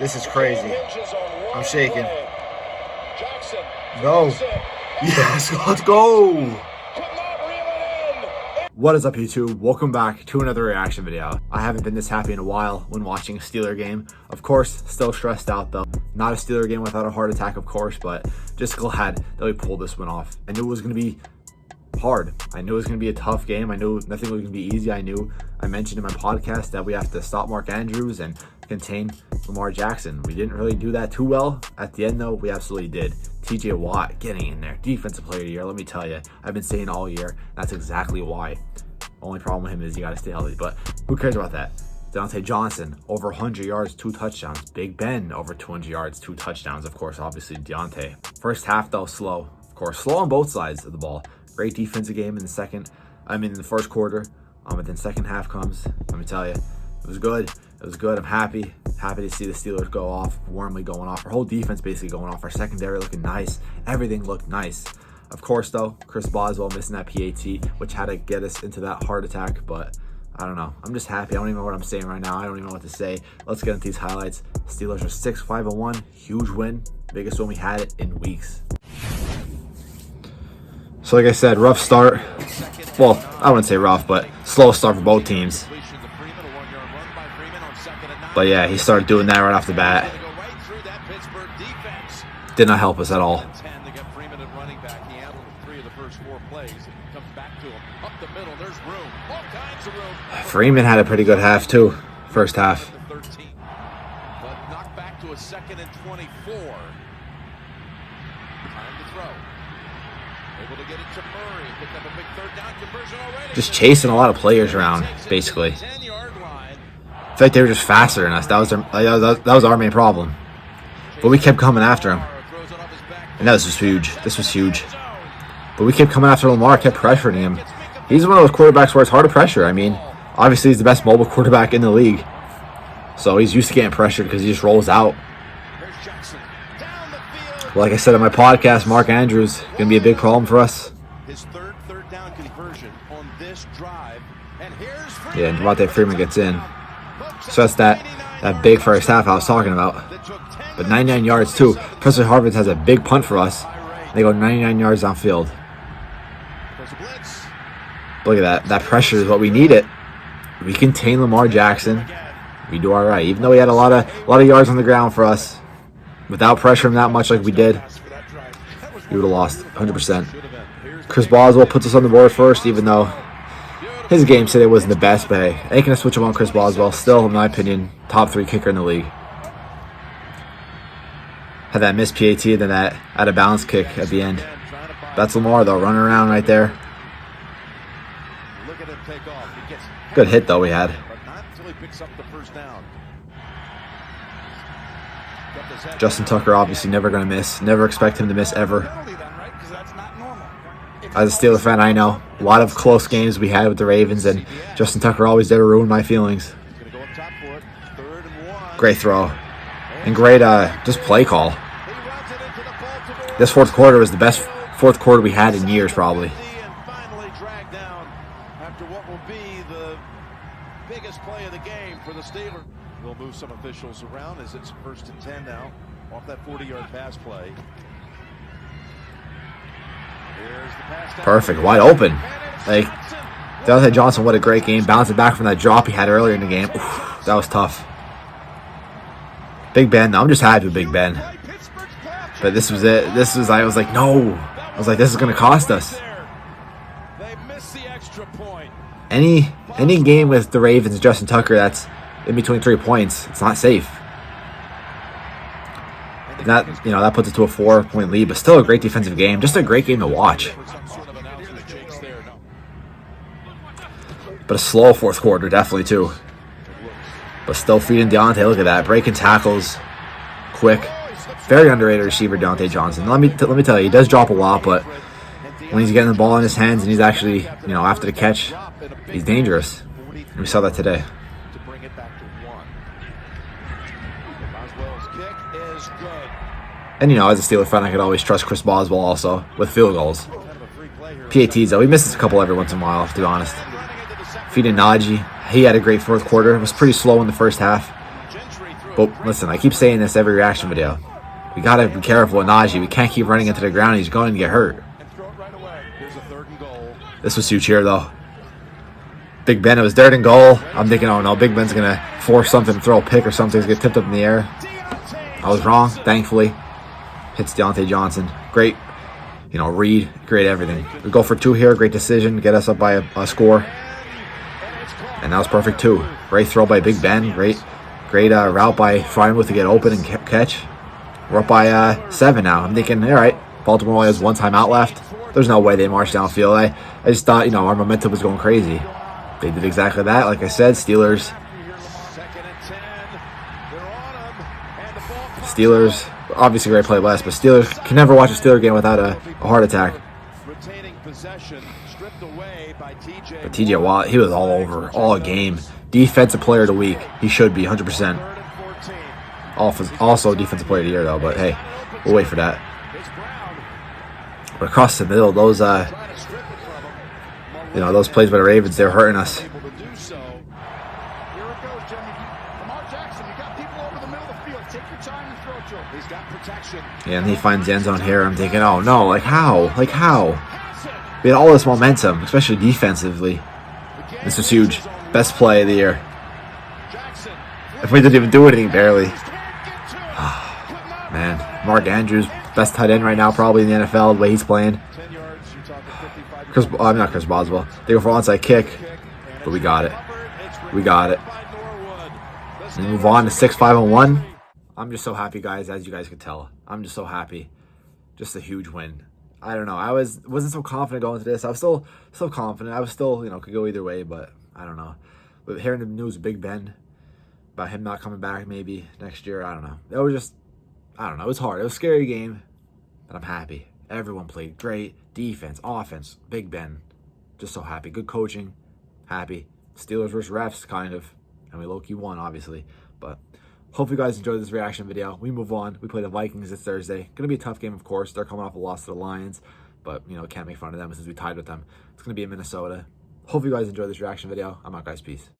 This is crazy. I'm shaking. No. Yes, let's go. What is up, YouTube? Welcome back to another reaction video. I haven't been this happy in a while when watching a Steeler game. Of course, still stressed out though. Not a Steeler game without a heart attack, of course, but just glad that we pulled this one off. I knew it was going to be hard. I knew it was going to be a tough game. I knew nothing was going to be easy. I mentioned in my podcast that we have to stop Mark Andrews and contain Lamar Jackson. We didn't really do that too well. At the end though, we absolutely did. TJ Watt getting in there. Defensive player of the year, let me tell you. I've been saying all year, that's exactly why. Only problem with him is you got to stay healthy, but who cares about that? Diontae Johnson, over 100 yards, 2 touchdowns. Big Ben, over 200 yards, 2 touchdowns. Of course, obviously Diontae. First half though, slow. Of course, slow on both sides of the ball. Great defensive game in the first quarter. But then second half comes, let me tell you, it was good. It was good. I'm happy to see the Steelers go off, warmly going off. Our whole defense basically going off. Our secondary looking nice. Everything looked nice. Of course, though, Chris Boswell missing that PAT, which had to get us into that heart attack. But I don't know. I'm just happy. I don't even know what I'm saying right now. I don't even know what to say. Let's get into these highlights. Steelers are 6-5-1. Huge win. Biggest one we had it in weeks. So like I said, rough start. Well, I wouldn't say rough, but slow start for both teams. But yeah, he started doing that right off the bat. Did not help us at all. Freeman had a pretty good half too, first half. Just chasing a lot of players around, basically. I feel like they were just faster than us. That was our main problem. But we kept coming after him. And this was huge. This was huge. But we kept coming after Lamar, kept pressuring him. He's one of those quarterbacks where it's hard to pressure. I mean, obviously he's the best mobile quarterback in the league. So he's used to getting pressured because he just rolls out. Well, like I said on my podcast, Mark Andrews going to be a big problem for us. Yeah, and Diontae Freeman gets in. So that's that big first half I was talking about. But 99 yards too. Professor Harvins has a big punt for us. They go 99 yards downfield. Look at that. That pressure is what we need it. We contain Lamar Jackson. We do all right. Even though he had a lot of yards on the ground for us, without pressuring that much like we did, we would have lost 100%. Chris Boswell puts us on the board first, even though his game today wasn't the best, but hey, ain't gonna switch him on Chris Boswell. Still, in my opinion, top 3 kicker in the league. Had that missed PAT, then that out of bounds kick at the end. That's Lamar though, running around right there. Good hit though we had. Justin Tucker obviously never gonna miss. Never expect him to miss ever. As a Steeler fan, I know a lot of close games we had with the Ravens, and Justin Tucker always did ruin my feelings. Great throw. And great just play call. This fourth quarter was the best fourth quarter we had in years, probably. We'll move some officials around as it's 1st and 10 now off that 40-yard pass play. Perfect, wide open. Like, Diontae Johnson, what a great game. Bouncing back from that drop he had earlier in the game. Oof, that was tough. Big Ben, I'm just happy with Big Ben. But this was it. I was like, no. I was like, this is going to cost us. Any game with the Ravens, Justin Tucker, that's in between 3 points, it's not safe. That puts it to a 4-point lead, but still a great defensive game. Just a great game to watch. But a slow fourth quarter, definitely too. But still feeding Diontae. Look at that, breaking tackles, quick. Very underrated receiver, Diontae Johnson. Let me tell you, he does drop a lot, but when he's getting the ball in his hands and he's actually, after the catch, he's dangerous. And we saw that today. And, as a Steeler fan, I could always trust Chris Boswell also with field goals. PATs, though, he misses a couple every once in a while, to be honest. Feeding Najee, he had a great fourth quarter. It was pretty slow in the first half. But listen, I keep saying this every reaction video. We got to be careful with Najee. We can't keep running into the ground. He's going to get hurt. This was huge here, though. Big Ben, it was 3rd and goal. I'm thinking, oh no, Big Ben's going to force something, throw a pick or something. He's going to get tipped up in the air. I was wrong, thankfully. Hits Diontae Johnson. Great, read. Great everything. We go for 2 here. Great decision. Get us up by a score. And that was perfect, too. Great throw by Big Ben. Great route by Frymouth to get open and catch. We're up by 7 now. I'm thinking, all right, Baltimore only has 1 timeout left. There's no way they march downfield. I just thought, our momentum was going crazy. They did exactly that. Like I said, Steelers, obviously great play last, but Steelers can never watch a Steeler game without a heart attack. But TJ Watt, he was all over, all game. Defensive player of the week. He should be 100%. Also defensive player of the year, though, but hey, we'll wait for that. But across the middle, those those plays by the Ravens, they're hurting us. Yeah, and he finds the end zone here. I'm thinking, oh no, like how? We had all this momentum, especially defensively. This was huge. Best play of the year. If we didn't even do anything, barely. Man, Mark Andrews, best tight end right now, probably in the NFL, the way he's playing. Not Chris Boswell. They go for onside kick, but we got it. We move on to 6-5-1. I'm just so happy, guys, as you guys could tell. I'm just so happy. Just a huge win. I don't know. I wasn't so confident going into this. I was still confident. I was still, could go either way, but I don't know. But hearing the news of Big Ben, about him not coming back maybe next year, I don't know. It was just, I don't know. It was hard. It was a scary game, but I'm happy. Everyone played great. Defense, offense, Big Ben. Just so happy. Good coaching. Happy. Steelers versus refs, kind of. And we low-key won, obviously. But hope you guys enjoyed this reaction video. We move on. We play the Vikings this Thursday. Going to be a tough game, of course. They're coming off a loss to the Lions. But, can't make fun of them since we tied with them. It's going to be in Minnesota. Hope you guys enjoyed this reaction video. I'm out, guys. Peace.